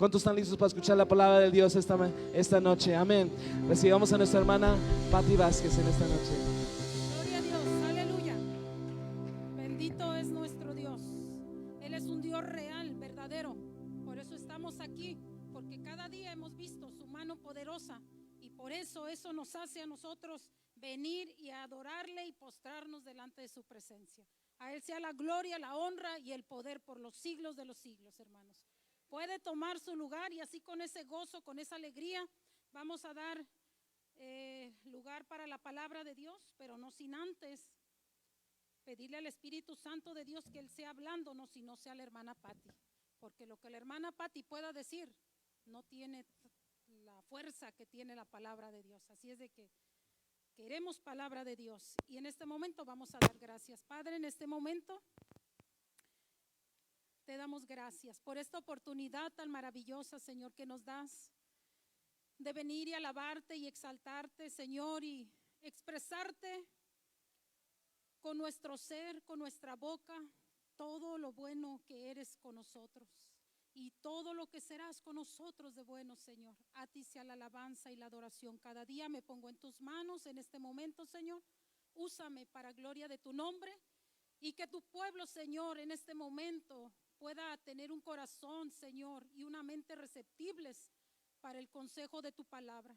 ¿Cuántos están listos para escuchar la palabra de Dios esta noche? Amén. Recibamos a nuestra hermana Patti Vázquez en esta noche. Gloria a Dios, aleluya. Bendito es nuestro Dios. Él es un Dios real, verdadero. Por eso estamos aquí, porque cada día hemos visto su mano poderosa, y por eso nos hace a nosotros venir y adorarle y postrarnos delante de su presencia. A Él sea la gloria, la honra y el poder por los siglos de los siglos, hermanos. Puede tomar su lugar, y así con ese gozo, con esa alegría, vamos a dar lugar para la palabra de Dios, pero no sin antes pedirle al Espíritu Santo de Dios que Él sea hablándonos y no sea la hermana Patti, porque lo que la hermana Patti pueda decir no tiene la fuerza que tiene la palabra de Dios. Así es de que queremos palabra de Dios, y en este momento vamos a dar gracias. Padre, en este momento te damos gracias por esta oportunidad tan maravillosa, Señor, que nos das de venir y alabarte y exaltarte, Señor, y expresarte con nuestro ser, con nuestra boca, todo lo bueno que eres con nosotros y todo lo que serás con nosotros de bueno, Señor. A ti sea la alabanza y la adoración. Cada día me pongo en tus manos en este momento, Señor. Úsame para gloria de tu nombre, y que tu pueblo, Señor, en este momento pueda tener un corazón, Señor, y una mente receptibles para el consejo de tu palabra.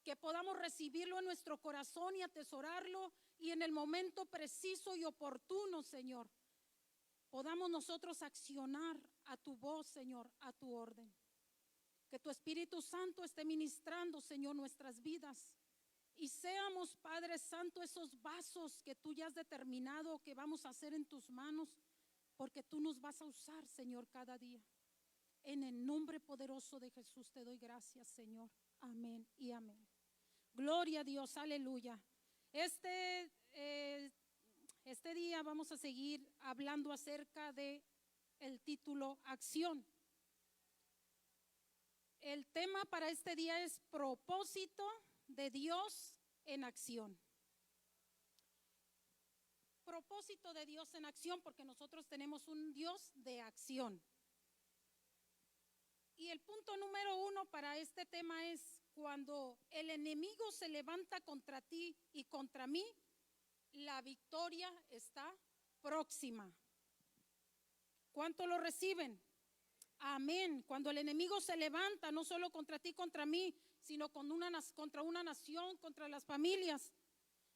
Que podamos recibirlo en nuestro corazón y atesorarlo, y en el momento preciso y oportuno, Señor, podamos nosotros accionar a tu voz, Señor, a tu orden. Que tu Espíritu Santo esté ministrando, Señor, nuestras vidas, y seamos, Padre Santo, esos vasos que tú ya has determinado que vamos a hacer en tus manos, porque tú nos vas a usar, Señor, cada día. En el nombre poderoso de Jesús te doy gracias, Señor. Amén y amén. Gloria a Dios, aleluya. Este día vamos a seguir hablando acerca de el título Acción. El tema para este día es propósito de Dios en acción. Propósito de Dios en acción, porque nosotros tenemos un Dios de acción. Y el punto número 1 para este tema es: cuando el enemigo se levanta contra ti y contra mí, la victoria está próxima. ¿Cuánto lo reciben? Amén. Cuando el enemigo se levanta, no solo contra ti, contra mí, sino contra una nación, contra las familias,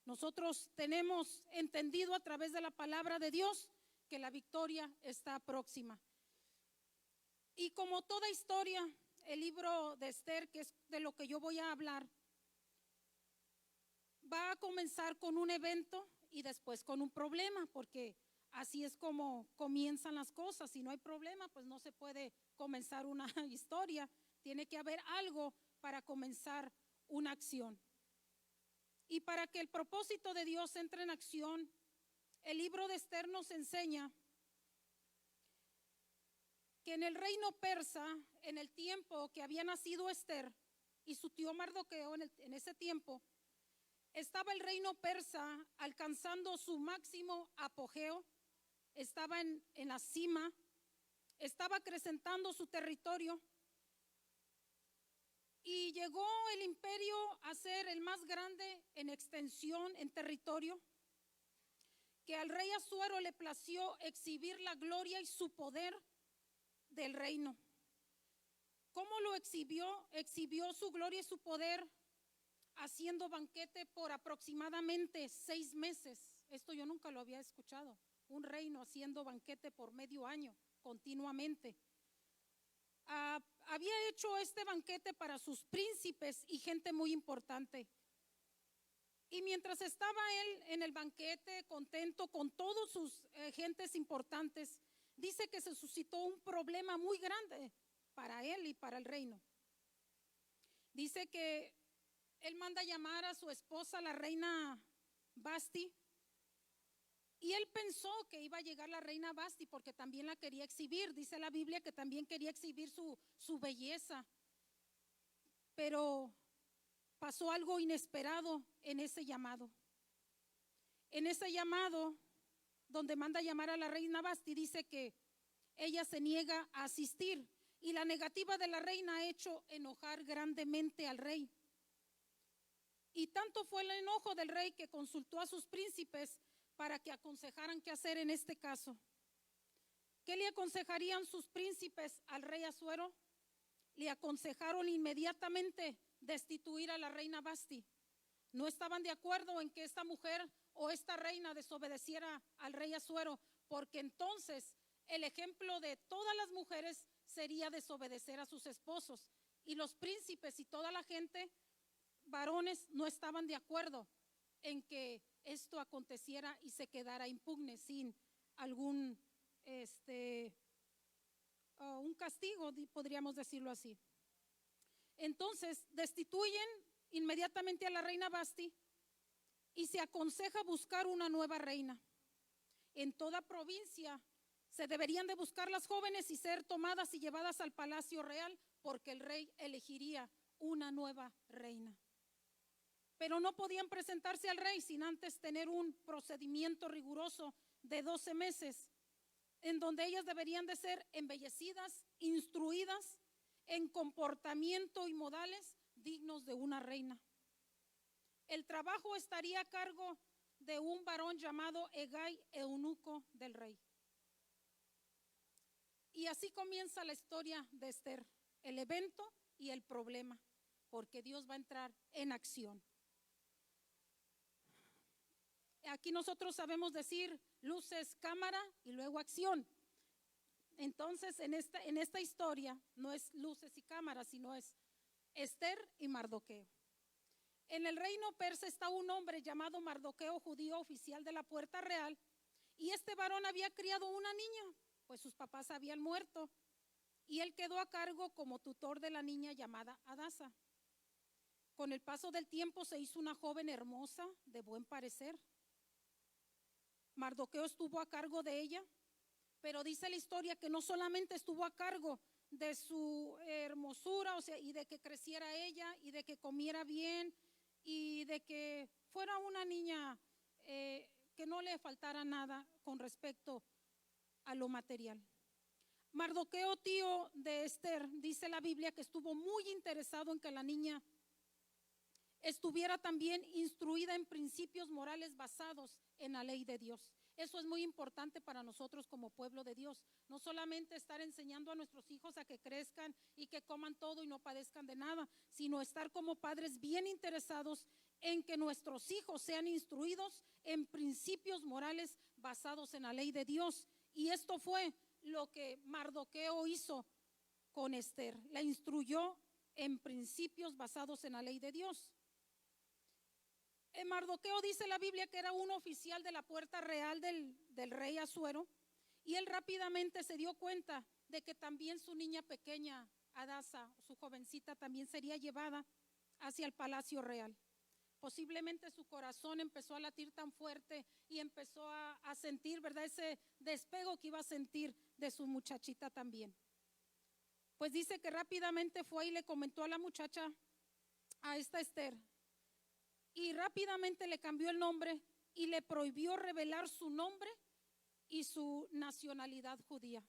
nosotros tenemos entendido a través de la palabra de Dios que la victoria está próxima. Y como toda historia, el libro de Esther, que es de lo que yo voy a hablar, va a comenzar con un evento y después con un problema, porque así es como comienzan las cosas. Si no hay problema, pues no se puede comenzar una historia. Tiene que haber algo para comenzar una acción. Y para que el propósito de Dios entre en acción, el libro de Esther nos enseña que en el reino persa, en el tiempo que había nacido Esther y su tío Mardoqueo, en ese tiempo, estaba el reino persa alcanzando su máximo apogeo, estaba en la cima, estaba acrecentando su territorio, y llegó el imperio a ser el más grande en extensión, en territorio, que al rey Asuero le plació exhibir la gloria y su poder del reino. ¿Cómo lo exhibió? Exhibió su gloria y su poder haciendo banquete por aproximadamente 6 meses. Esto yo nunca lo había escuchado, un reino haciendo banquete por medio año continuamente. Había hecho este banquete para sus príncipes y gente muy importante. Y mientras estaba él en el banquete, contento con todos sus gentes importantes, dice que se suscitó un problema muy grande para él y para el reino. Dice que él manda llamar a su esposa, la reina Vasti, y él pensó que iba a llegar la reina Vasti porque también la quería exhibir. Dice la Biblia que también quería exhibir su belleza. Pero pasó algo inesperado en ese llamado. En ese llamado, donde manda llamar a la reina Vasti, dice que ella se niega a asistir. y la negativa de la reina ha hecho enojar grandemente al rey. Y tanto fue el enojo del rey que consultó a sus príncipes para que aconsejaran qué hacer en este caso. ¿Qué le aconsejarían sus príncipes al rey Asuero? Le aconsejaron inmediatamente destituir a la reina Vasti. No estaban de acuerdo en que esta mujer o esta reina desobedeciera al rey Asuero, porque entonces el ejemplo de todas las mujeres sería desobedecer a sus esposos. Y los príncipes y toda la gente, varones, no estaban de acuerdo en que esto aconteciera y se quedara impugne sin algún un castigo, podríamos decirlo así. Entonces destituyen inmediatamente a la reina Vasti y se aconseja buscar una nueva reina. En toda provincia se deberían de buscar las jóvenes y ser tomadas y llevadas al palacio real, porque el rey elegiría una nueva reina. Pero no podían presentarse al rey sin antes tener un procedimiento riguroso de 12 meses, en donde ellas deberían de ser embellecidas, instruidas en comportamiento y modales dignos de una reina. El trabajo estaría a cargo de un varón llamado Hegai, eunuco del rey. Y así comienza la historia de Esther, el evento y el problema, porque Dios va a entrar en acción. Aquí nosotros sabemos decir luces, cámara y luego acción. Entonces en esta historia no es luces y cámaras, sino es Esther y Mardoqueo. En el reino persa está un hombre llamado Mardoqueo, judío oficial de la puerta real, y este varón había criado una niña, pues sus papás habían muerto, y él quedó a cargo como tutor de la niña llamada Adasa. Con el paso del tiempo se hizo una joven hermosa, de buen parecer. Mardoqueo estuvo a cargo de ella, pero dice la historia que no solamente estuvo a cargo de su hermosura, o sea, y de que creciera ella, y de que comiera bien, y de que fuera una niña que no le faltara nada con respecto a lo material. Mardoqueo, tío de Esther, dice la Biblia que estuvo muy interesado en que la niña estuviera también instruida en principios morales basados en la ley de Dios. Eso es muy importante para nosotros como pueblo de Dios. No solamente estar enseñando a nuestros hijos a que crezcan y que coman todo y no padezcan de nada, sino estar como padres bien interesados en que nuestros hijos sean instruidos en principios morales basados en la ley de Dios. Y esto fue lo que Mardoqueo hizo con Esther. La instruyó en principios basados en la ley de Dios. Mardoqueo, dice la Biblia, que era un oficial de la puerta real del rey Asuero, y él rápidamente se dio cuenta de que también su niña pequeña, Adasa, su jovencita, también sería llevada hacia el palacio real. Posiblemente su corazón empezó a latir tan fuerte y empezó a sentir, ¿verdad?, ese despego que iba a sentir de su muchachita también. Pues dice que rápidamente fue y le comentó a la muchacha, a esta Esther, y rápidamente le cambió el nombre y le prohibió revelar su nombre y su nacionalidad judía.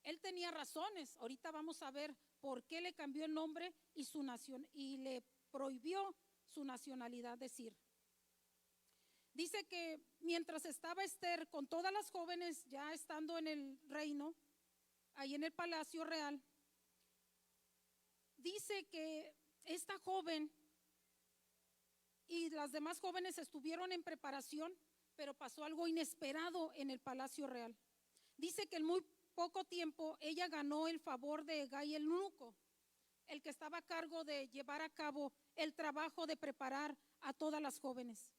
Él tenía razones, ahorita vamos a ver por qué le cambió el nombre y su nación, y le prohibió su nacionalidad decir. Dice que mientras estaba Esther con todas las jóvenes, ya estando en el reino, ahí en el palacio real, dice que esta joven y las demás jóvenes estuvieron en preparación, pero pasó algo inesperado en el palacio real. Dice que en muy poco tiempo ella ganó el favor de Hegai el eunuco, el que estaba a cargo de llevar a cabo el trabajo de preparar a todas las jóvenes.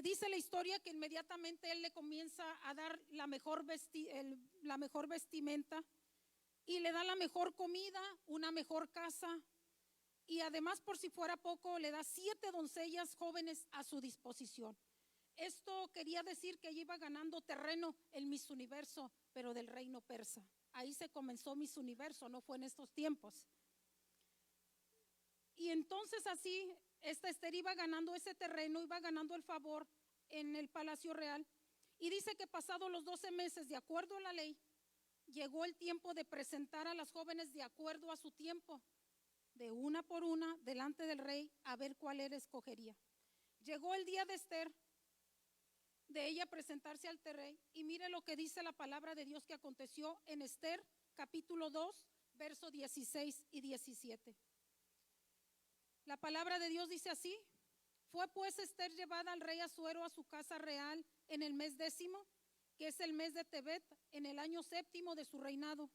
Dice la historia que inmediatamente él le comienza a dar la mejor vestimenta y le da la mejor comida, una mejor casa, y además, por si fuera poco, le da 7 doncellas jóvenes a su disposición. Esto quería decir que ella iba ganando terreno en Miss Universo, pero del reino persa. Ahí se comenzó Miss Universo, no fue en estos tiempos. Y entonces así, esta Esther iba ganando ese terreno, iba ganando el favor en el palacio real. Y dice que pasados los 12 meses, de acuerdo a la ley, llegó el tiempo de presentar a las jóvenes de acuerdo a su tiempo, de una por una, delante del rey, a ver cuál él escogería. Llegó el día de Esther, de ella presentarse ante el rey, y mire lo que dice la palabra de Dios que aconteció en Esther, capítulo 2, versos 16 y 17. La palabra de Dios dice así: fue pues Esther llevada al rey Asuero a su casa real en el mes 10, que es el mes de Tebet, en el año 7 de su reinado.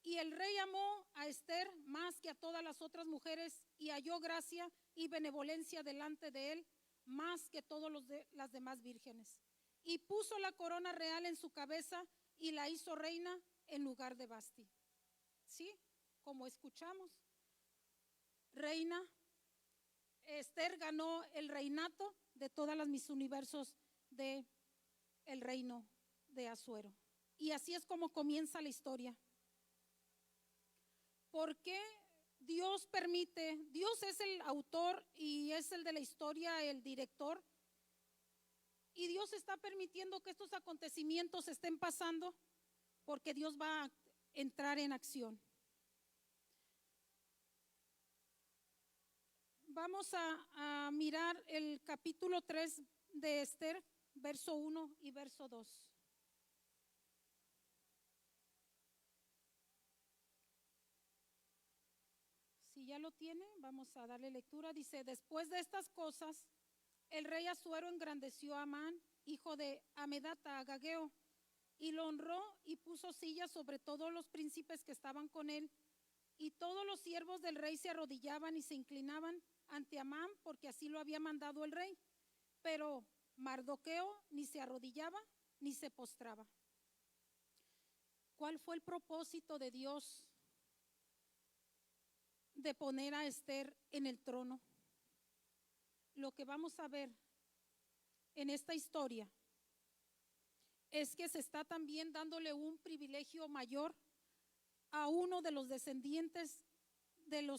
Y el rey amó a Esther más que a todas las otras mujeres, y halló gracia y benevolencia delante de él más que todas las demás vírgenes. Y puso la corona real en su cabeza y la hizo reina en lugar de Vasti. Sí, como escuchamos, reina. Esther ganó el reinato de todas las Miss Universos de el reino de Asuero. Y así es como comienza la historia. ¿Por qué Dios permite? Dios es el autor y es el de la historia, el director. Y Dios está permitiendo que estos acontecimientos estén pasando porque Dios va a entrar en acción. Vamos a mirar el capítulo 3 de Esther, verso 1 y verso 2. Si ya lo tiene, vamos a darle lectura. Dice: después de estas cosas, el rey Asuero engrandeció a Amán, hijo de Amedata, Agageo, y lo honró y puso sillas sobre todos los príncipes que estaban con él. Y todos los siervos del rey se arrodillaban y se inclinaban ante Amán, porque así lo había mandado el rey. Pero Mardoqueo ni se arrodillaba ni se postraba. ¿Cuál fue el propósito de Dios de poner a Esther en el trono? Lo que vamos a ver en esta historia es que se está también dándole un privilegio mayor a uno de los descendientes del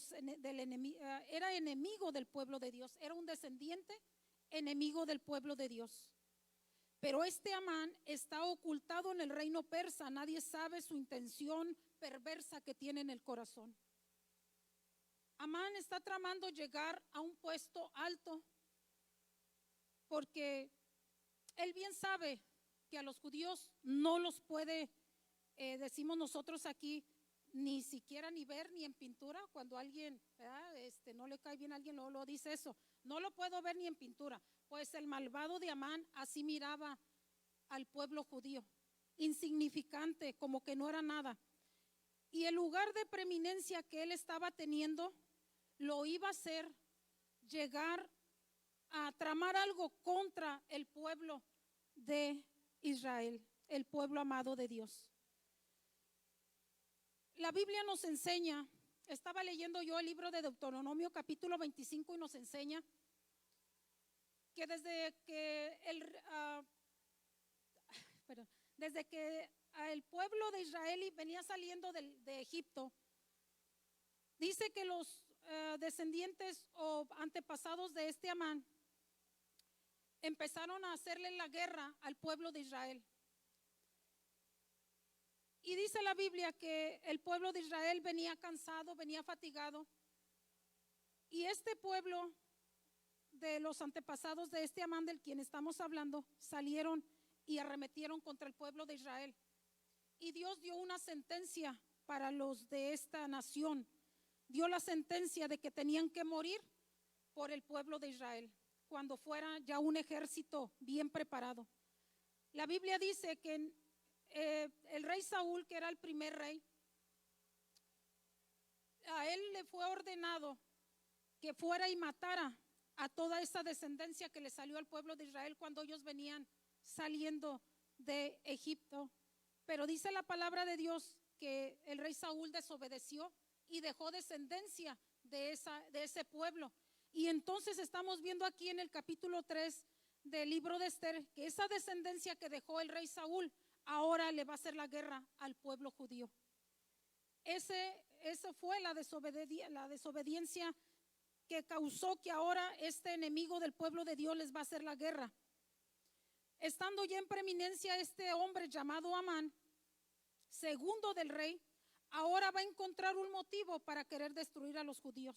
enemigo. Era enemigo del pueblo de Dios, era un descendiente enemigo del pueblo de Dios. Pero este Amán está ocultado en el reino persa, nadie sabe su intención perversa que tiene en el corazón. Amán está tramando llegar a un puesto alto porque él bien sabe que a los judíos no los puede, decimos nosotros aquí, ni siquiera ni ver ni en pintura. Cuando alguien no le cae bien a alguien, lo dice eso: no lo puedo ver ni en pintura. Pues el malvado de Amán así miraba al pueblo judío, insignificante, como que no era nada. Y el lugar de preeminencia que él estaba teniendo lo iba a hacer llegar a tramar algo contra el pueblo de Israel, el pueblo amado de Dios. La Biblia nos enseña, estaba leyendo yo el libro de Deuteronomio capítulo 25 y nos enseña que desde que el pueblo de Israel venía saliendo de Egipto, dice que los descendientes o antepasados de este Amán empezaron a hacerle la guerra al pueblo de Israel. Y dice la Biblia que el pueblo de Israel venía cansado, venía fatigado. Y este pueblo de los antepasados de este Amán del quien estamos hablando salieron y arremetieron contra el pueblo de Israel. Y Dios dio una sentencia para los de esta nación. Dio la sentencia de que tenían que morir por el pueblo de Israel cuando fuera ya un ejército bien preparado. La Biblia dice que el rey Saúl, que era el primer rey, a él le fue ordenado que fuera y matara a toda esa descendencia que le salió al pueblo de Israel cuando ellos venían saliendo de Egipto. Pero dice la palabra de Dios que el rey Saúl desobedeció y dejó descendencia de ese pueblo. Y entonces estamos viendo aquí en el capítulo 3 del libro de Esther que esa descendencia que dejó el rey Saúl ahora le va a hacer la guerra al pueblo judío. Esa fue la desobediencia que causó que ahora este enemigo del pueblo de Dios les va a hacer la guerra. Estando ya en preeminencia este hombre llamado Amán, segundo del rey, ahora va a encontrar un motivo para querer destruir a los judíos.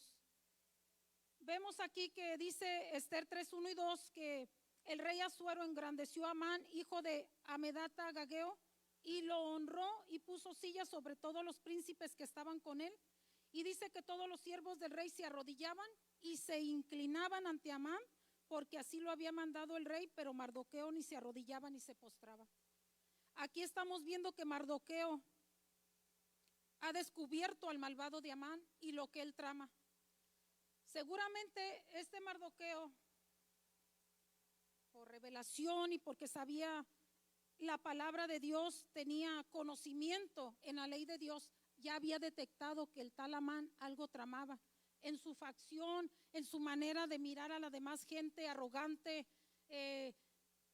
Vemos aquí que dice Esther 3:1 y 2 que el rey Asuero engrandeció a Amán, hijo de Hamedata Agageo, y lo honró y puso sillas sobre todos los príncipes que estaban con él. Y dice que todos los siervos del rey se arrodillaban y se inclinaban ante Amán, porque así lo había mandado el rey, pero Mardoqueo ni se arrodillaba ni se postraba. Aquí estamos viendo que Mardoqueo ha descubierto al malvado de Amán y lo que él trama. Seguramente este Mardoqueo, por revelación y porque sabía la palabra de Dios, tenía conocimiento en la ley de Dios, ya había detectado que el tal Amán algo tramaba en su facción, en su manera de mirar a la demás gente arrogante.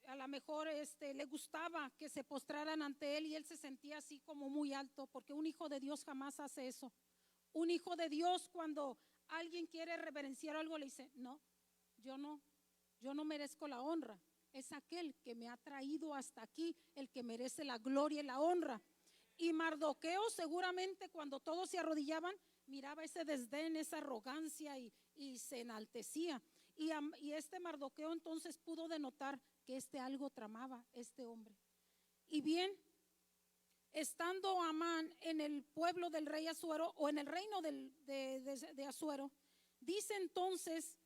A lo mejor le gustaba que se postraran ante él y él se sentía así como muy alto, porque un hijo de Dios jamás hace eso. Un hijo de Dios, cuando alguien quiere reverenciar algo, le dice: no, yo no merezco la honra. Es aquel que me ha traído hasta aquí el que merece la gloria y la honra. Y Mardoqueo seguramente, cuando todos se arrodillaban, miraba ese desdén, esa arrogancia y se enaltecía. Y este Mardoqueo entonces pudo denotar que algo tramaba este hombre. Y bien, estando Amán en el pueblo del rey Asuero, o en el reino de Asuero, dice entonces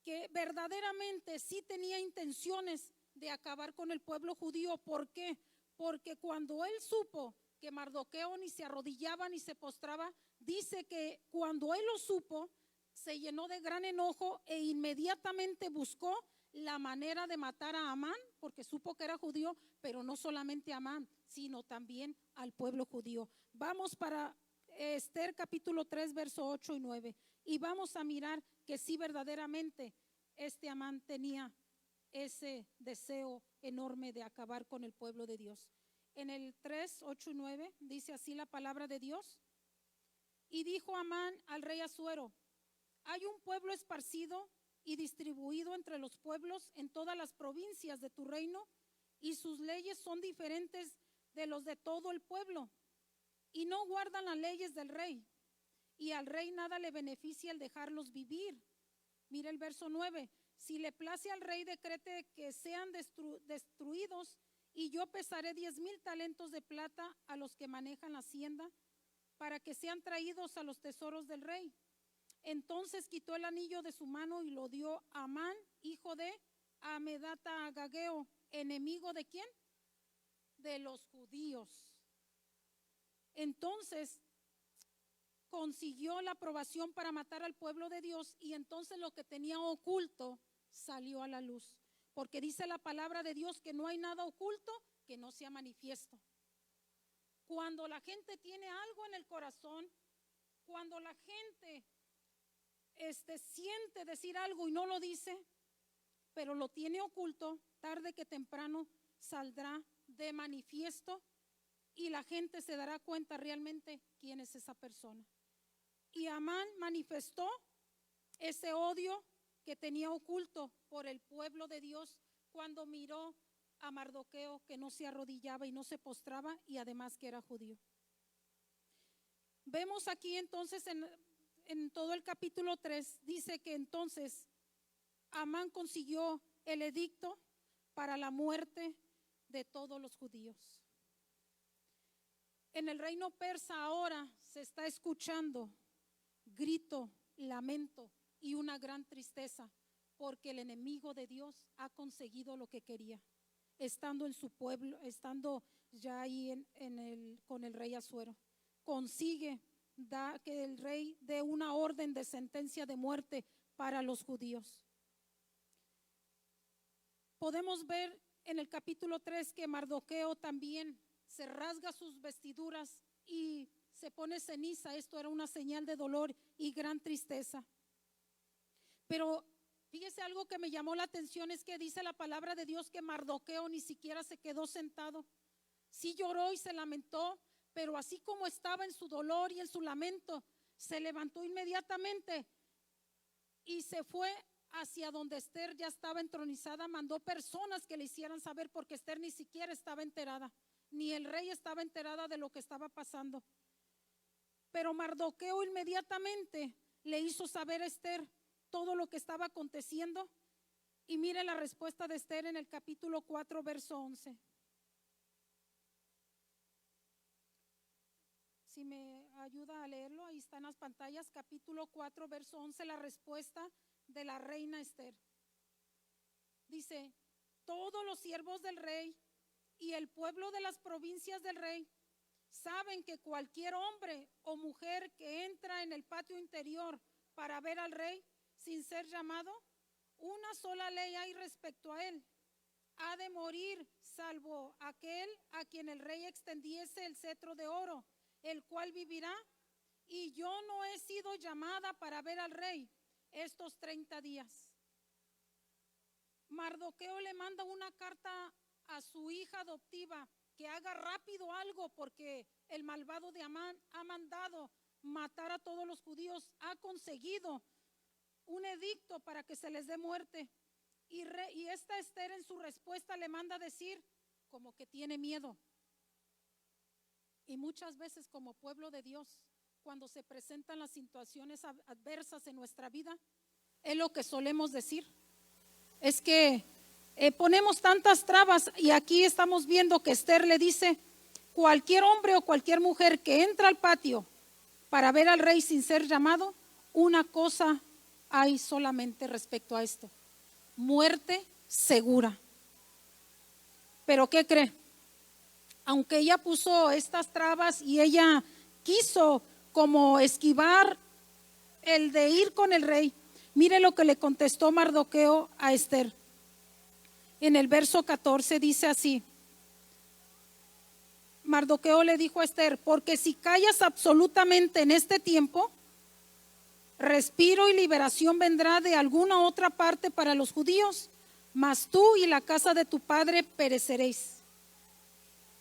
que verdaderamente sí tenía intenciones de acabar con el pueblo judío. ¿Por qué? Porque cuando él supo que Mardoqueo ni se arrodillaba ni se postraba, dice que cuando él lo supo, se llenó de gran enojo e inmediatamente buscó la manera de matar a Amán, porque supo que era judío, pero no solamente a Amán, sino también al pueblo judío. Vamos para Esther capítulo 3, verso 8 y 9, y vamos a mirar que sí, verdaderamente este Amán tenía ese deseo enorme de acabar con el pueblo de Dios. En el 3, 8 y 9 dice así la palabra de Dios: y dijo Amán al rey Asuero: hay un pueblo esparcido y distribuido entre los pueblos en todas las provincias de tu reino, y sus leyes son diferentes de los de todo el pueblo, y no guardan las leyes del rey, y al rey nada le beneficia el dejarlos vivir. Mira el verso 9: si le place al rey, decrete que sean destruidos, y yo pesaré 10,000 talentos de plata a los que manejan la hacienda, para que sean traídos a los tesoros del rey. Entonces quitó el anillo de su mano y lo dio a Amán, hijo de Hamedata Agageo, enemigo ¿de quién? De los judíos. Entonces consiguió la aprobación para matar al pueblo de Dios, y entonces lo que tenía oculto salió a la luz, porque dice la palabra de Dios que no hay nada oculto que no sea manifiesto. Cuando la gente tiene algo en el corazón, cuando la gente siente decir algo y no lo dice, pero lo tiene oculto, tarde que temprano saldrá de manifiesto y la gente se dará cuenta realmente quién es esa persona. Y Amán manifestó ese odio que tenía oculto por el pueblo de Dios cuando miró a Mardoqueo, que no se arrodillaba y no se postraba, y además que era judío. Vemos aquí entonces en todo el capítulo 3, dice que entonces Amán consiguió el edicto para la muerte de todos los judíos. En el reino persa ahora se está escuchando grito, lamento y una gran tristeza, porque el enemigo de Dios ha conseguido lo que quería, estando en su pueblo, estando ya ahí con el rey Asuero. Consigue que el rey dé una orden de sentencia de muerte para los judíos. Podemos ver en el capítulo 3 que Mardoqueo también se rasga sus vestiduras y se pone ceniza. Esto era una señal de dolor y gran tristeza. Pero fíjese, algo que me llamó la atención es que dice la palabra de Dios que Mardoqueo ni siquiera se quedó sentado. Sí lloró y se lamentó, pero así como estaba en su dolor y en su lamento, se levantó inmediatamente y se fue hacia donde Esther ya estaba entronizada. Mandó personas que le hicieran saber, porque Esther ni siquiera estaba enterada. ni el rey estaba enterada de lo que estaba pasando. Pero Mardoqueo inmediatamente le hizo saber a Esther todo lo que estaba aconteciendo. Y mire la respuesta de Esther en el capítulo 4, verso 11. Si me ayuda a leerlo, ahí están las pantallas, capítulo 4, verso 11, la respuesta de la reina Esther. Dice: todos los siervos del rey y el pueblo de las provincias del rey saben que cualquier hombre o mujer que entra en el patio interior para ver al rey sin ser llamado, una sola ley hay respecto a él: ha de morir, salvo aquel a quien el rey extendiese el cetro de oro, el cual vivirá. Y yo no he sido llamada para ver al rey estos 30 días. Mardoqueo le manda una carta a su hija adoptiva que haga rápido algo, porque el malvado de Amán ha mandado matar a todos los judíos, ha conseguido un edicto para que se les dé muerte. Y esta Esther en su respuesta le manda decir como que tiene miedo. Y muchas veces como pueblo de Dios, cuando se presentan las situaciones adversas en nuestra vida, es lo que solemos decir. Es que ponemos tantas trabas, y aquí estamos viendo que Esther le dice: cualquier hombre o cualquier mujer que entra al patio para ver al rey sin ser llamado, una cosa hay solamente respecto a esto: muerte segura. Pero ¿qué cree? Aunque ella puso estas trabas y ella quiso como esquivar el de ir con el rey, mire lo que le contestó Mardoqueo a Esther. En el verso 14 dice así: Mardoqueo le dijo a Esther: porque si callas absolutamente en este tiempo, respiro y liberación vendrá de alguna otra parte para los judíos, mas tú y la casa de tu padre pereceréis.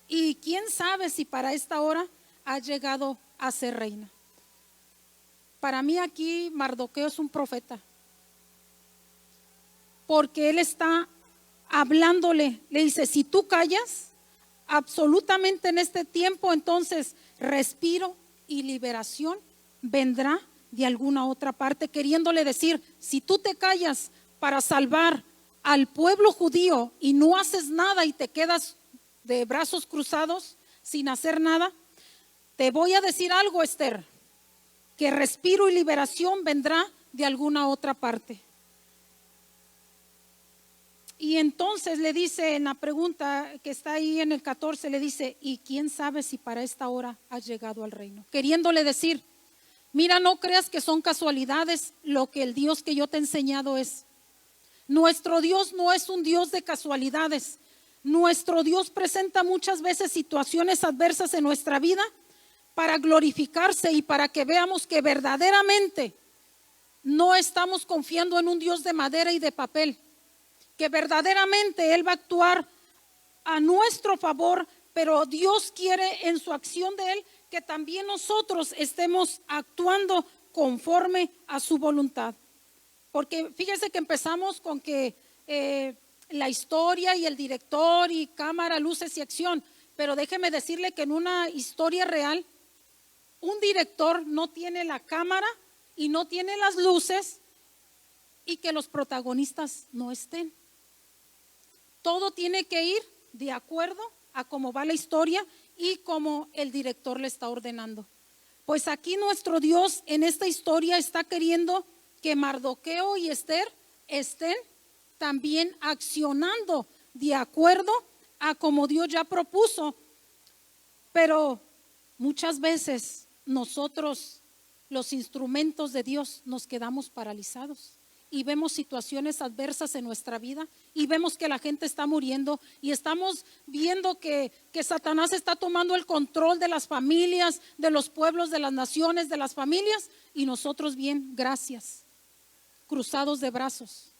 Y quién sabe si para esta hora ha llegado a ser reina. Para mí aquí Mardoqueo es un profeta, porque él está hablándole, le dice: si tú callas absolutamente en este tiempo, entonces respiro y liberación vendrá de alguna otra parte, queriéndole decir: si tú te callas para salvar al pueblo judío y no haces nada y te quedas de brazos cruzados sin hacer nada, te voy a decir algo, Esther, que respiro y liberación vendrá de alguna otra parte. Y entonces le dice en la pregunta que está ahí en el 14, le dice: ¿y quién sabe si para esta hora has llegado al reino? Queriéndole decir: mira, no creas que son casualidades lo que el Dios que yo te he enseñado es. Nuestro Dios no es un Dios de casualidades. Nuestro Dios presenta muchas veces situaciones adversas en nuestra vida para glorificarse y para que veamos que verdaderamente no estamos confiando en un Dios de madera y de papel, que verdaderamente Él va a actuar a nuestro favor, pero Dios quiere en su acción de Él que también nosotros estemos actuando conforme a su voluntad. Porque fíjese que empezamos con que la historia y el director y cámara, luces y acción, pero déjeme decirle que en una historia real, un director no tiene la cámara y no tiene las luces y que los protagonistas no estén. Todo tiene que ir de acuerdo a cómo va la historia y cómo el director le está ordenando. Pues aquí nuestro Dios en esta historia está queriendo que Mardoqueo y Esther estén también accionando de acuerdo a como Dios ya propuso. Pero muchas veces nosotros, los instrumentos de Dios, nos quedamos paralizados y vemos situaciones adversas en nuestra vida y vemos que la gente está muriendo y estamos viendo que Satanás está tomando el control de las familias, de los pueblos, de las naciones, de las familias, y nosotros bien, gracias, cruzados de brazos,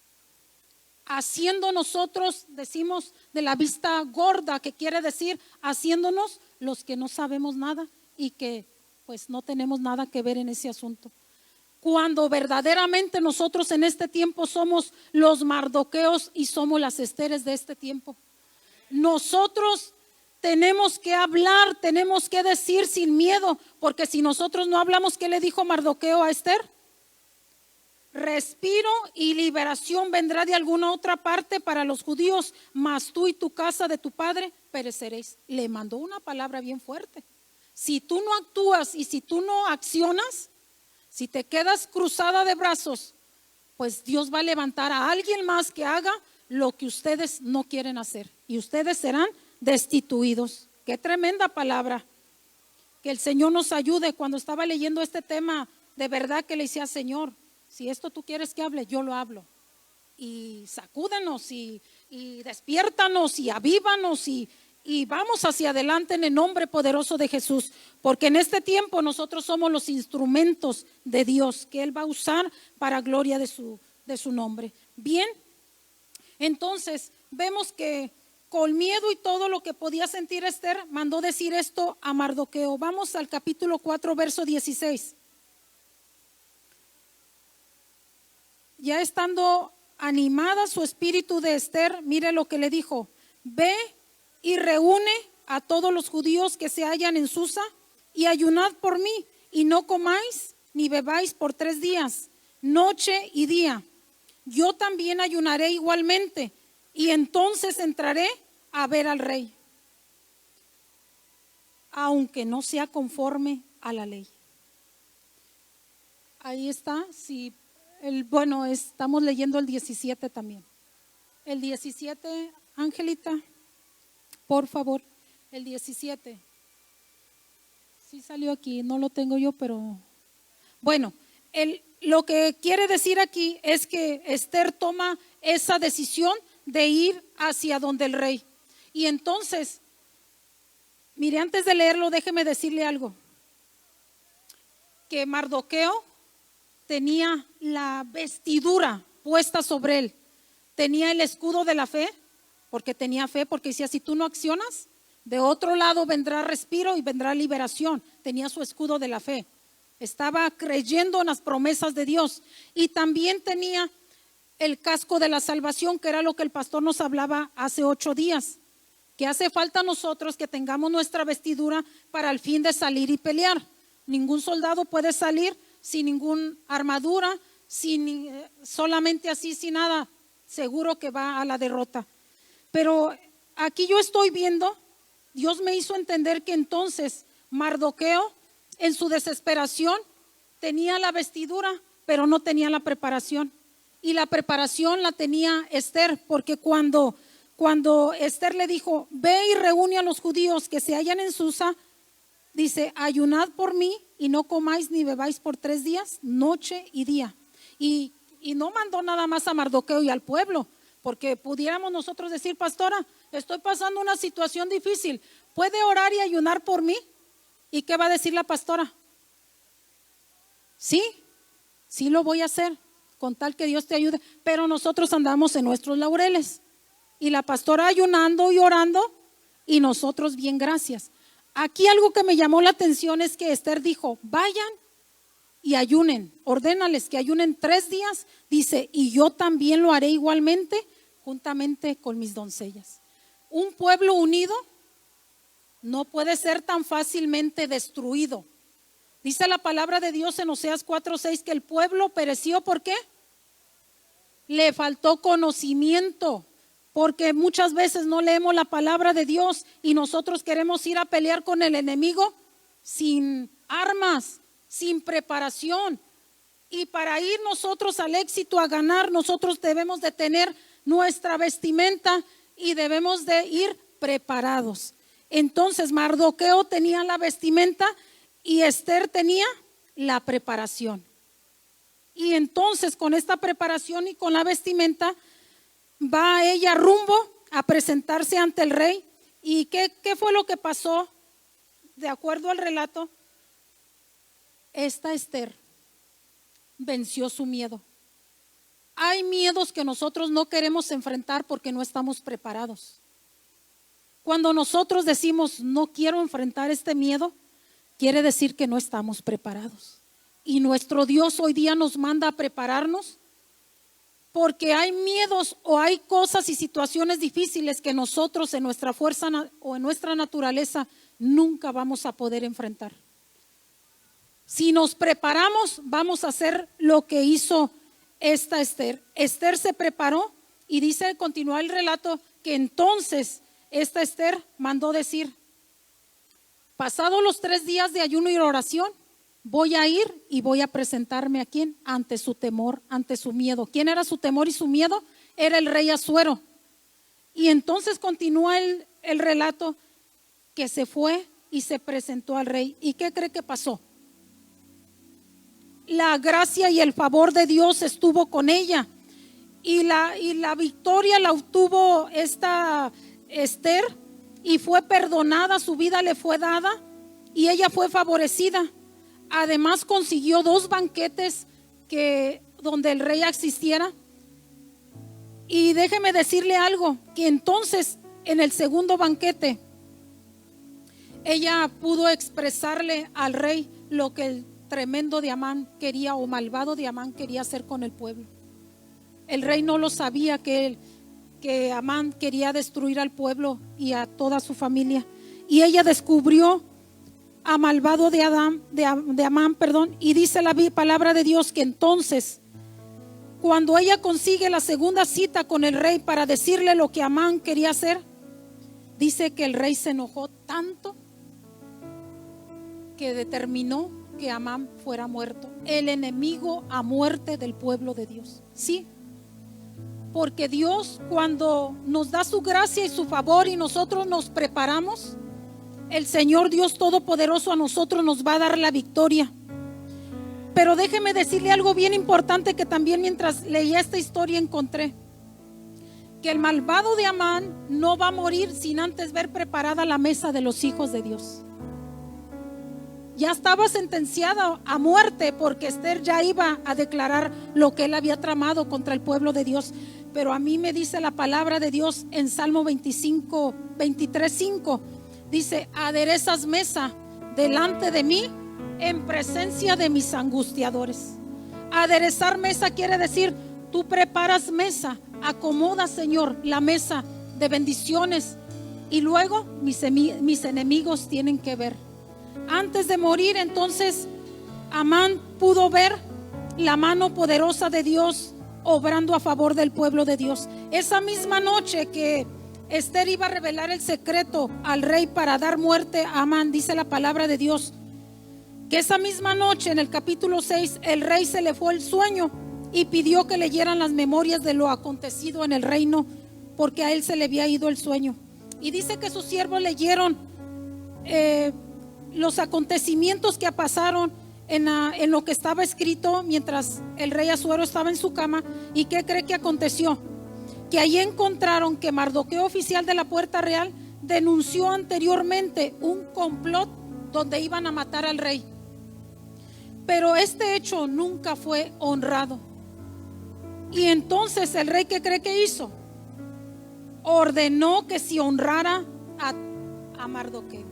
haciendo nosotros, decimos de la vista gorda, que quiere decir haciéndonos los que no sabemos nada y que pues no tenemos nada que ver en ese asunto. Cuando verdaderamente nosotros en este tiempo somos los Mardoqueos y somos las Esteres de este tiempo. Nosotros tenemos que hablar, tenemos que decir sin miedo, porque si nosotros no hablamos, ¿qué le dijo Mardoqueo a Esther? Respiro y liberación vendrá de alguna otra parte para los judíos, mas tú y tu casa de tu padre pereceréis. Le mandó una palabra bien fuerte. Si tú no actúas y si tú no accionas, si te quedas cruzada de brazos, pues Dios va a levantar a alguien más que haga lo que ustedes no quieren hacer y ustedes serán destituidos. Qué tremenda palabra. Que el Señor nos ayude. Cuando estaba leyendo este tema, de verdad que le decía, Señor, si esto tú quieres que hable, yo lo hablo. Y sacúdenos y despiértanos y avívanos y vamos hacia adelante en el nombre poderoso de Jesús. Porque en este tiempo nosotros somos los instrumentos de Dios que Él va a usar para gloria de su nombre. Bien, entonces vemos que con miedo y todo lo que podía sentir Esther, mandó decir esto a Mardoqueo. Vamos al capítulo 4, verso 16. Ya estando animada su espíritu de Esther, mire lo que le dijo: ve y reúne a todos los judíos que se hallan en Susa y ayunad por mí, y no comáis ni bebáis por 3 días, noche y día. Yo también ayunaré igualmente, y entonces entraré a ver al rey, aunque no sea conforme a la ley. Ahí está, si bueno, estamos leyendo el 17 también. El 17, Angelita, por favor, el 17. Sí salió aquí, no lo tengo yo, pero bueno, lo que quiere decir aquí es que Esther toma esa decisión de ir hacia donde el rey. Y entonces, mire, antes de leerlo, déjeme decirle algo. Que Mardoqueo tenía la vestidura puesta sobre él. Tenía el escudo de la fe, porque tenía fe, porque decía, si tú no accionas, de otro lado vendrá respiro y vendrá liberación. Tenía su escudo de la fe. Estaba creyendo en las promesas de Dios. Y también tenía el casco de la salvación, que era lo que el pastor nos hablaba hace 8 días. Que hace falta a nosotros que tengamos nuestra vestidura para el fin de salir y pelear. Ningún soldado puede salir sin ninguna armadura, solamente así, sin nada, seguro que va a la derrota. Pero aquí yo estoy viendo, Dios me hizo entender que entonces Mardoqueo, en su desesperación, tenía la vestidura, pero no tenía la preparación. Y la preparación la tenía Esther, porque cuando Esther le dijo, ve y reúne a los judíos que se hallan en Susa, dice, ayunad por mí y no comáis ni bebáis por 3 días, noche y día. Y no mandó nada más a Mardoqueo y al pueblo, porque pudiéramos nosotros decir, pastora, estoy pasando una situación difícil, ¿puede orar y ayunar por mí? ¿Y qué va a decir la pastora? Sí lo voy a hacer, con tal que Dios te ayude, pero nosotros andamos en nuestros laureles. Y la pastora ayunando y orando, y nosotros bien, gracias. Aquí algo que me llamó la atención es que Esther dijo, vayan y ayunen, ordénales que ayunen 3 días, dice, y yo también lo haré igualmente, juntamente con mis doncellas. Un pueblo unido no puede ser tan fácilmente destruido. Dice la palabra de Dios en Oseas 4:6 que el pueblo pereció, ¿por qué? Le faltó conocimiento. Porque muchas veces no leemos la palabra de Dios y nosotros queremos ir a pelear con el enemigo sin armas, sin preparación. Y para ir nosotros al éxito, a ganar, nosotros debemos de tener nuestra vestimenta y debemos de ir preparados. Entonces Mardoqueo tenía la vestimenta y Esther tenía la preparación. Y entonces con esta preparación y con la vestimenta, va ella rumbo a presentarse ante el rey. ¿Y qué fue lo que pasó? De acuerdo al relato, esta Esther venció su miedo. Hay miedos que nosotros no queremos enfrentar porque no estamos preparados. Cuando nosotros decimos no quiero enfrentar este miedo, quiere decir que no estamos preparados. Y nuestro Dios hoy día nos manda a prepararnos porque hay miedos o hay cosas y situaciones difíciles que nosotros en nuestra fuerza o en nuestra naturaleza nunca vamos a poder enfrentar. Si nos preparamos, vamos a hacer lo que hizo esta Esther. Esther se preparó y dice, continúa el relato, que entonces esta Esther mandó decir, pasados los 3 días de ayuno y oración, voy a ir y voy a presentarme a quién, ante su temor, ante su miedo. ¿Quién era su temor y su miedo? Era el rey Asuero. Y entonces continúa el relato, que se fue y se presentó al rey. ¿Y qué cree que pasó? La gracia y el favor de Dios estuvo con ella. Y la victoria la obtuvo esta Esther y fue perdonada, su vida le fue dada y ella fue favorecida. Además consiguió 2 banquetes donde el rey asistiera. Y déjeme decirle algo, que entonces en el segundo banquete ella pudo expresarle al rey lo que el tremendo de Amán quería, o malvado de Amán quería hacer con el pueblo. El rey no lo sabía, que Amán quería destruir al pueblo y a toda su familia. Y ella descubrió a malvado de Amán, y dice la palabra de Dios que entonces, cuando ella consigue la segunda cita con el rey para decirle lo que Amán quería hacer, dice que el rey se enojó tanto que determinó que Amán fuera muerto, el enemigo a muerte del pueblo de Dios. Sí, porque Dios, cuando nos da su gracia y su favor y nosotros nos preparamos, el Señor Dios Todopoderoso a nosotros nos va a dar la victoria. Pero déjeme decirle algo bien importante que también mientras leía esta historia encontré, que el malvado de Amán no va a morir sin antes ver preparada la mesa de los hijos de Dios. Ya estaba sentenciada a muerte porque Esther ya iba a declarar lo que él había tramado contra el pueblo de Dios. Pero a mí me dice la palabra de Dios en Salmo 23:5, dice, aderezas mesa delante de mí en presencia de mis angustiadores. Aderezar mesa quiere decir, tú preparas mesa, acomoda, Señor, la mesa de bendiciones, y luego mis enemigos tienen que ver. Antes de morir, entonces, Amán pudo ver la mano poderosa de Dios obrando a favor del pueblo de Dios. Esa misma noche que Esther iba a revelar el secreto al rey para dar muerte a Amán, dice la palabra de Dios, que esa misma noche en el capítulo 6, el rey se le fue el sueño y pidió que leyeran las memorias de lo acontecido en el reino, porque a él se le había ido el sueño. Y dice que sus siervos leyeron los acontecimientos que pasaron en lo que estaba escrito mientras el rey Asuero estaba en su cama. ¿Y qué cree que aconteció? Que allí encontraron que Mardoqueo, oficial de la puerta real, denunció anteriormente un complot donde iban a matar al rey. Pero este hecho nunca fue honrado. Y entonces el rey, ¿qué cree que hizo? Ordenó que se honrara a Mardoqueo.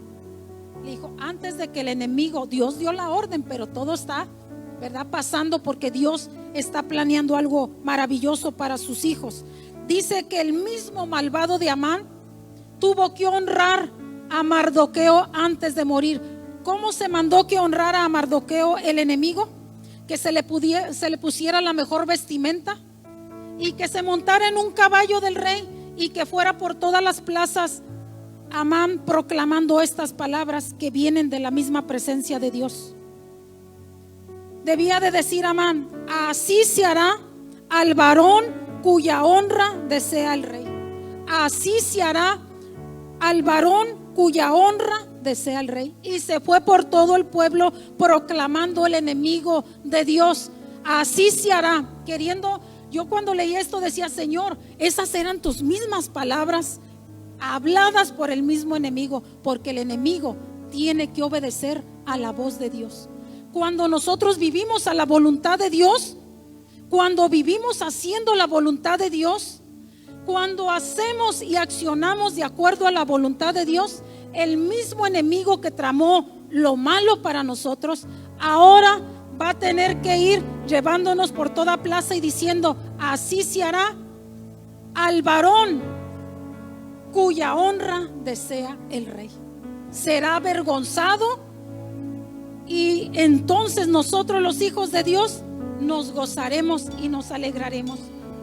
Le dijo, antes de que el enemigo, Dios dio la orden, pero todo está, ¿verdad?, pasando porque Dios está planeando algo maravilloso para sus hijos. Dice que el mismo malvado de Amán tuvo que honrar a Mardoqueo antes de morir. ¿Cómo se mandó que honrara a Mardoqueo el enemigo? Que se le pusiera la mejor vestimenta y que se montara en un caballo del rey y que fuera por todas las plazas Amán proclamando estas palabras que vienen de la misma presencia de Dios. Debía de decir Amán, así se hará al varón cuya honra desea el rey. Así se hará al varón cuya honra desea el rey. Y se fue por todo el pueblo proclamando el enemigo de Dios. Así se hará. Queriendo, yo cuando leí esto decía, Señor, esas eran tus mismas palabras habladas por el mismo enemigo, porque el enemigo tiene que obedecer a la voz de Dios. Cuando nosotros vivimos a la voluntad de Dios, cuando vivimos haciendo la voluntad de Dios, cuando hacemos y accionamos de acuerdo a la voluntad de Dios, el mismo enemigo que tramó lo malo para nosotros, ahora va a tener que ir llevándonos por toda plaza y diciendo, así se hará al varón cuya honra desea el rey. Será avergonzado, y entonces nosotros, los hijos de Dios, nos gozaremos y nos alegraremos.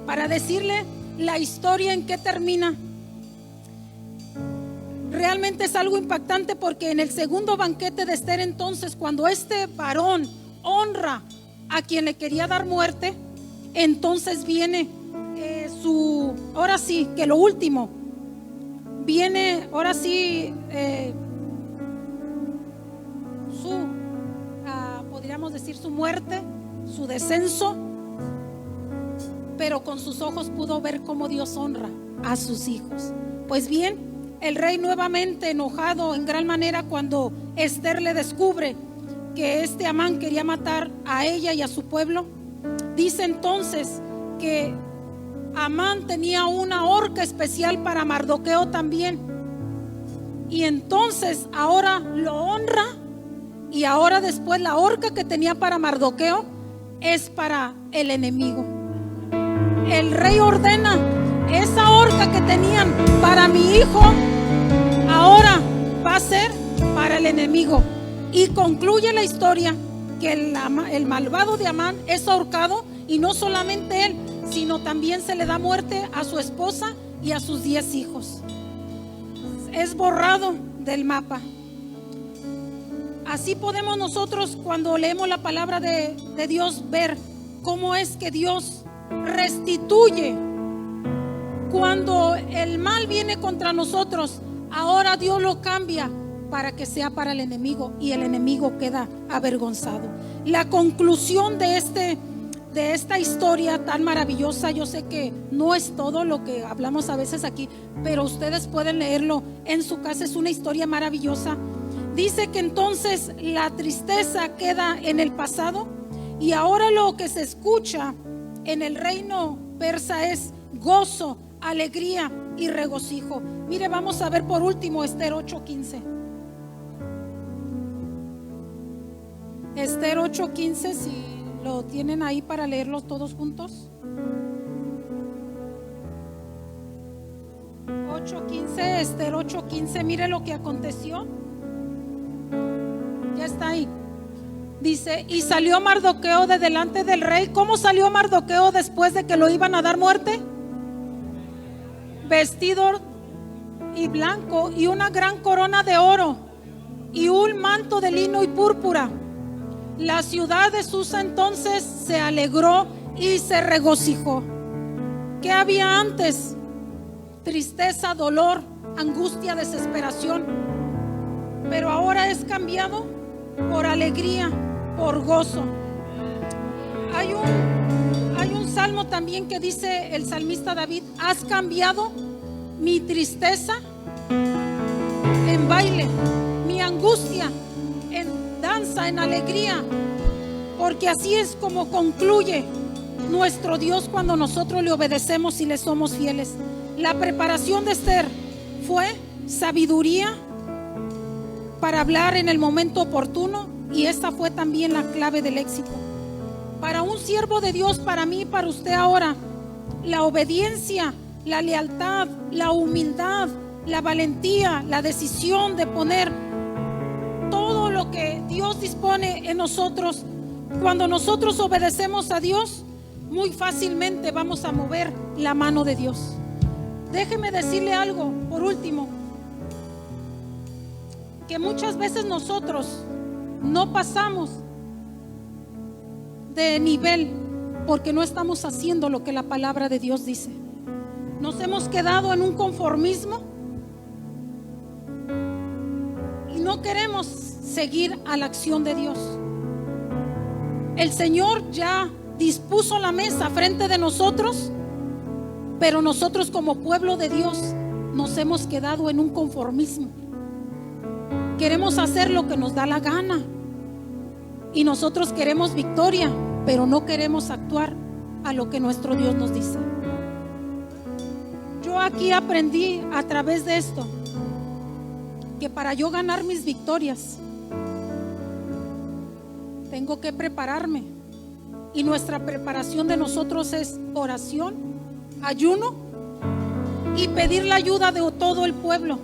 Para decirle la historia en que termina, realmente es algo impactante, porque en el segundo banquete de Ester, entonces, cuando este varón honra a quien le quería dar muerte, entonces viene ahora sí, que lo último, viene ahora sí podríamos decir su muerte, su descenso, pero con sus ojos pudo ver cómo Dios honra a sus hijos. Pues bien, el rey, nuevamente enojado en gran manera cuando Ester le descubre que este Amán quería matar a ella y a su pueblo, dice entonces que Amán tenía una horca especial para Mardoqueo también, y entonces ahora lo honra, y ahora después la horca que tenía para Mardoqueo es para el enemigo. El rey ordena: esa horca que tenían para mi hijo ahora va a ser para el enemigo. Y concluye la historia que el malvado de Amán es ahorcado, y no solamente él, sino también se le da muerte a su esposa y a sus 10 hijos. Es borrado del mapa. Así podemos nosotros, cuando leemos la palabra de Dios, ver cómo es que Dios restituye. Cuando el mal viene contra nosotros, ahora Dios lo cambia para que sea para el enemigo, y el enemigo queda avergonzado. La conclusión de esta historia tan maravillosa, yo sé que no es todo lo que hablamos a veces aquí, pero ustedes pueden leerlo en su casa. Es una historia maravillosa. Dice que entonces la tristeza queda en el pasado, y ahora lo que se escucha en el reino persa es gozo, alegría y regocijo. Mire, vamos a ver por último Ester 8:15. Ester 8:15, si lo tienen ahí para leerlos todos juntos. 8:15, Ester 8:15. Mire lo que aconteció. Ya está ahí. Dice: y salió Mardoqueo de delante del rey. ¿Cómo salió Mardoqueo después de que lo iban a dar muerte? Vestido y blanco, y una gran corona de oro, y un manto de lino y púrpura. La ciudad de Susa entonces se alegró y se regocijó. ¿Qué había antes? Tristeza, dolor, angustia, desesperación. Pero ahora es cambiado por alegría, por gozo. Hay un salmo también que dice el salmista David: has cambiado mi tristeza en baile, mi angustia en danza, en alegría. Porque así es como concluye nuestro Dios cuando nosotros le obedecemos y le somos fieles. La preparación de Ester fue sabiduría para hablar en el momento oportuno, y esta fue también la clave del éxito. Para un siervo de Dios, para mí y para usted ahora, la obediencia, la lealtad, la humildad, la valentía, la decisión de poner todo lo que Dios dispone en nosotros. Cuando nosotros obedecemos a Dios, muy fácilmente vamos a mover la mano de Dios. Déjeme decirle algo por último, que muchas veces nosotros no pasamos de nivel porque no estamos haciendo lo que la palabra de Dios dice. Nos hemos quedado en un conformismo y no queremos seguir a la acción de Dios. El Señor ya dispuso la mesa frente de nosotros, pero nosotros como pueblo de Dios nos hemos quedado en un conformismo. Queremos hacer lo que nos da la gana, y nosotros queremos victoria, pero no queremos actuar a lo que nuestro Dios nos dice. Yo aquí aprendí a través de esto que para yo ganar mis victorias tengo que prepararme Y nuestra preparación de nosotros es oración, ayuno y pedir la ayuda de todo el pueblo.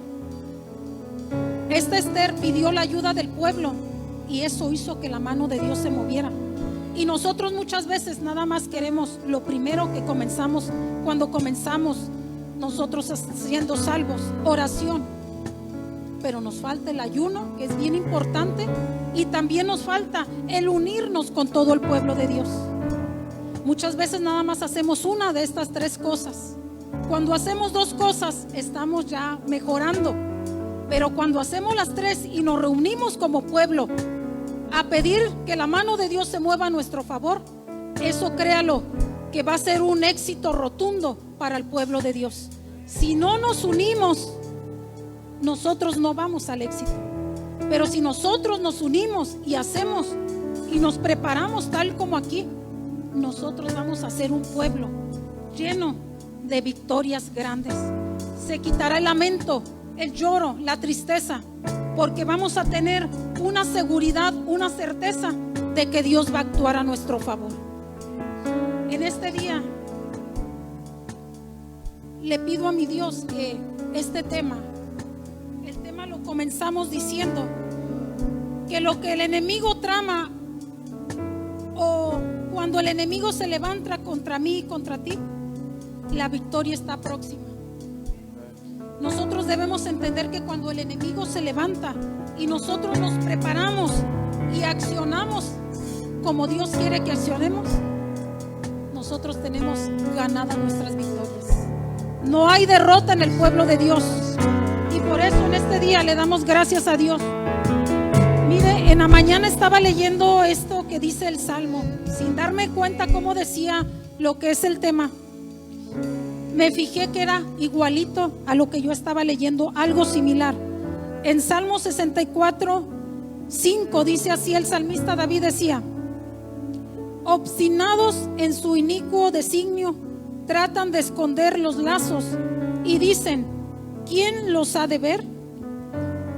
Esta Esther pidió la ayuda del pueblo y eso hizo que la mano de Dios se moviera. Y nosotros muchas veces nada más queremos lo primero que comenzamos, cuando comenzamos nosotros siendo salvos, oración. Pero nos falta el ayuno, que es bien importante, y también nos falta el unirnos con todo el pueblo de Dios. Muchas veces nada más hacemos una de estas tres cosas. Cuando hacemos dos cosas estamos ya mejorando, pero cuando hacemos las tres y nos reunimos como pueblo a pedir que la mano de Dios se mueva a nuestro favor, eso créalo que va a ser un éxito rotundo para el pueblo de Dios. Si no nos unimos, nosotros no vamos al éxito. Pero si nosotros nos unimos y hacemos y nos preparamos tal como aquí, nosotros vamos a ser un pueblo lleno de victorias grandes. Se quitará el lamento, el lloro, la tristeza, porque vamos a tener una seguridad, una certeza de que Dios va a actuar a nuestro favor. En este día le pido a mi Dios que este tema, el tema lo comenzamos diciendo que lo que el enemigo trama, o cuando el enemigo se levanta contra mí y contra ti, la victoria está próxima. Nosotros debemos entender que cuando el enemigo se levanta y nosotros nos preparamos y accionamos como Dios quiere que accionemos, nosotros tenemos ganadas nuestras victorias. No hay derrota en el pueblo de Dios, y por eso en este día le damos gracias a Dios. Mire, en la mañana estaba leyendo esto que dice el Salmo, sin darme cuenta cómo decía lo que es el tema. Me fijé que era igualito a lo que yo estaba leyendo, algo similar. En Salmo 64:5 dice así el salmista David, decía: obstinados en su inicuo designio, tratan de esconder los lazos y dicen: ¿quién los ha de ver?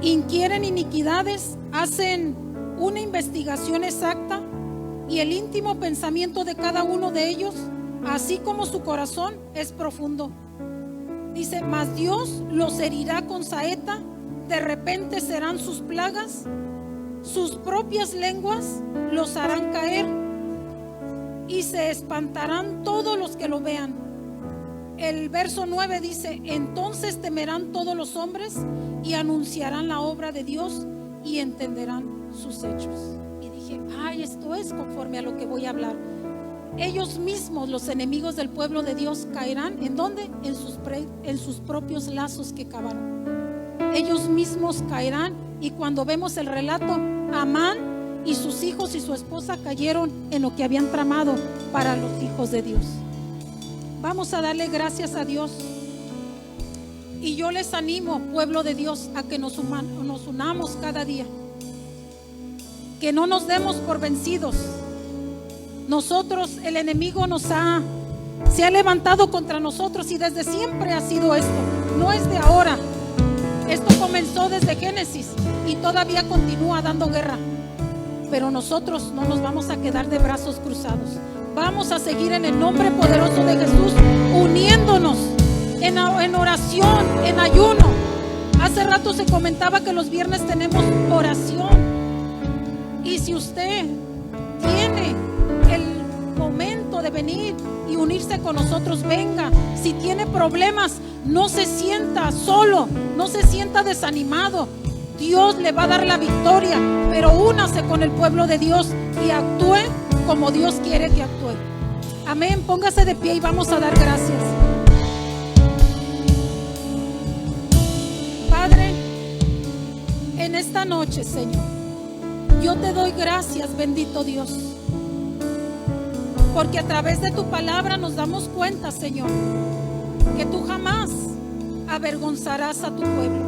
Inquieren iniquidades, hacen una investigación exacta, y el íntimo pensamiento de cada uno de ellos, así como su corazón, es profundo. Dice: mas Dios los herirá con saeta, de repente serán sus plagas, sus propias lenguas los harán caer, y se espantarán todos los que lo vean. El verso 9 dice: entonces temerán todos los hombres y anunciarán la obra de Dios y entenderán sus hechos. Y dije: ay, esto es conforme a lo que voy a hablar. Ellos mismos, los enemigos del pueblo de Dios, caerán. ¿En dónde? En sus propios lazos que cavaron. Ellos mismos caerán. Y cuando vemos el relato, Amán y sus hijos y su esposa cayeron en lo que habían tramado para los hijos de Dios. Vamos a darle gracias a Dios. Y yo les animo, pueblo de Dios, a que nos unamos cada día, que no nos demos por vencidos. Nosotros, el enemigo se ha levantado contra nosotros, y desde siempre ha sido esto, no es de ahora. Esto comenzó desde Génesis y todavía continúa dando guerra. Pero nosotros no nos vamos a quedar de brazos cruzados. Vamos a seguir en el nombre poderoso de Jesús, uniéndonos en oración, en ayuno. Hace rato se comentaba que los viernes tenemos oración. Y si usted tiene el momento de venir y unirse con nosotros, venga. Si tiene problemas, no se sienta solo, no se sienta desanimado. Dios le va a dar la victoria, pero únase con el pueblo de Dios y actúe como Dios quiere que actúe. Amén. Póngase de pie y vamos a dar gracias. Padre, en esta noche, Señor, yo te doy gracias, bendito Dios, porque a través de tu palabra nos damos cuenta, Señor, que tú jamás avergonzarás a tu pueblo.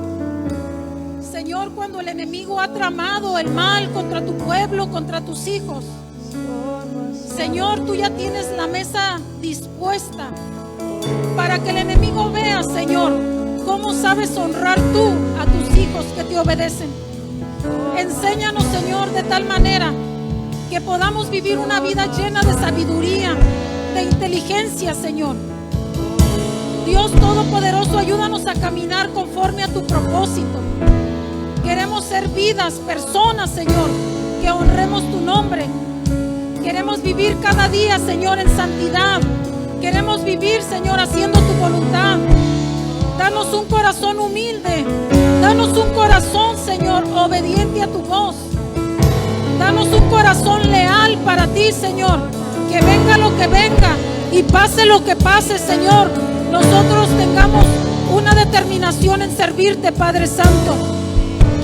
Señor, cuando el enemigo ha tramado el mal contra tu pueblo, contra tus hijos, Señor, tú ya tienes la mesa dispuesta para que el enemigo vea, Señor, cómo sabes honrar tú a tus hijos que te obedecen. Enséñanos, Señor, de tal manera que podamos vivir una vida llena de sabiduría, de inteligencia, Señor. Dios Todopoderoso, ayúdanos a caminar conforme a tu propósito. Queremos ser vidas, personas, Señor, que honremos tu nombre. Queremos vivir cada día, Señor, en santidad. Queremos vivir, Señor, haciendo tu voluntad. Danos un corazón humilde. Danos un corazón, Señor, obediente a tu voz. Danos un corazón leal para ti, Señor. Que venga lo que venga y pase lo que pase, Señor, nosotros tengamos una determinación en servirte, Padre Santo.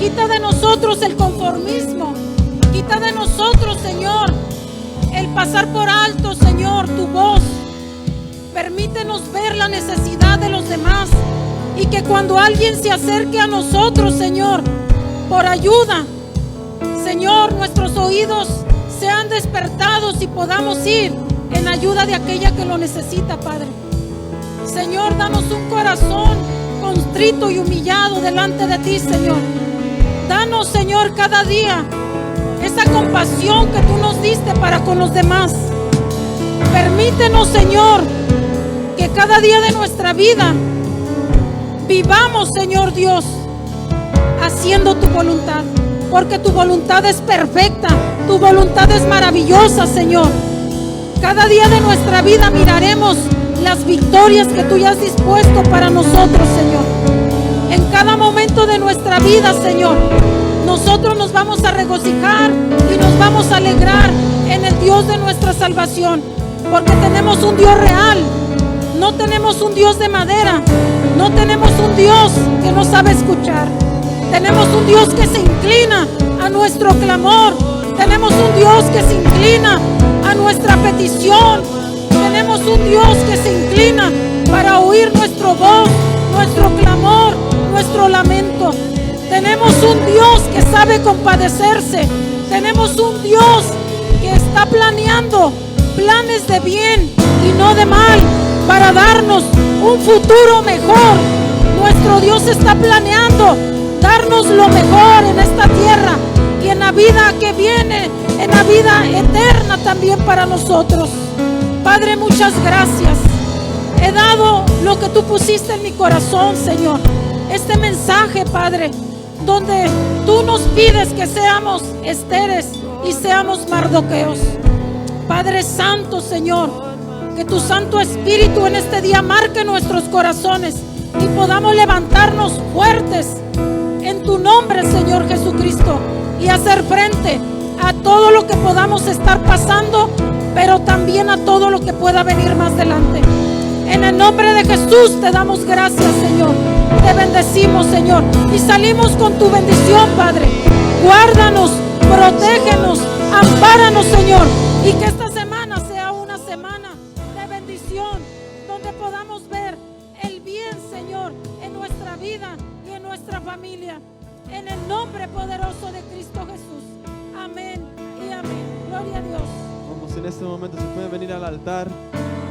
Quita de nosotros el conformismo. Quita de nosotros, Señor, el pasar por alto, Señor, tu voz. Permítenos ver la necesidad de los demás y que cuando alguien se acerque a nosotros, Señor, por ayuda, Señor, nuestros oídos sean despertados y podamos ir en ayuda de aquella que lo necesita, Padre. Señor, danos un corazón contrito y humillado delante de ti, Señor. Danos, Señor, cada día esa compasión que tú nos diste para con los demás. Permítenos, Señor, que cada día de nuestra vida vivamos, Señor Dios, haciendo tu voluntad, porque tu voluntad es perfecta, tu voluntad es maravillosa, Señor. Cada día de nuestra vida miraremos las victorias que tú ya has dispuesto para nosotros, Señor. En cada momento de nuestra vida, Señor, nosotros nos vamos a regocijar y nos vamos a alegrar en el Dios de nuestra salvación, porque tenemos un Dios real. No tenemos un Dios de madera, no tenemos un Dios que no sabe escuchar. Tenemos un Dios que se inclina a nuestro clamor. Tenemos un Dios que se inclina a nuestra petición. Tenemos un Dios que se inclina para oír nuestro voz, nuestro clamor, nuestro lamento. Tenemos un Dios que sabe compadecerse. Tenemos un Dios que está planeando planes de bien y no de mal para darnos un futuro mejor. Nuestro Dios está planeando darnos lo mejor en esta tierra y en la vida que viene, en la vida eterna también para nosotros. Padre, muchas gracias. He dado lo que tú pusiste en mi corazón, Señor. Este mensaje, Padre, donde tú nos pides que seamos Esteres y seamos Mardoqueos. Padre Santo, Señor, que tu Santo Espíritu en este día marque nuestros corazones y podamos levantarnos fuertes en tu nombre, Señor Jesucristo, y hacer frente a todo lo que podamos estar pasando, pero también a todo lo que pueda venir más adelante. En el nombre de Jesús te damos gracias, Señor. Te bendecimos, Señor, y salimos con tu bendición, Padre. Guárdanos, protégenos, ampáranos, Señor, y que esta semana sea una semana de bendición, donde podamos ver el bien, Señor, en nuestra vida y en nuestra familia. En el nombre poderoso de Cristo Jesús. Amén y amén. Gloria a Dios. Vamos, en este momento se pueden venir al altar.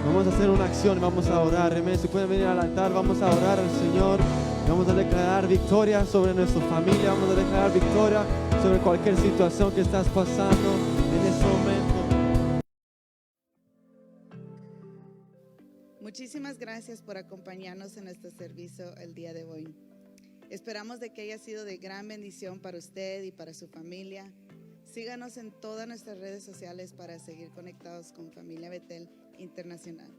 Vamos a hacer una acción, vamos a orar. Amén. Se pueden venir al altar, vamos a orar al Señor. Vamos a declarar victoria sobre nuestra familia. Vamos a declarar victoria sobre cualquier situación que estás pasando en este momento. Muchísimas gracias por acompañarnos en este servicio el día de hoy. Esperamos de que haya sido de gran bendición para usted y para su familia. Síganos en todas nuestras redes sociales para seguir conectados con Familia Betel Internacional.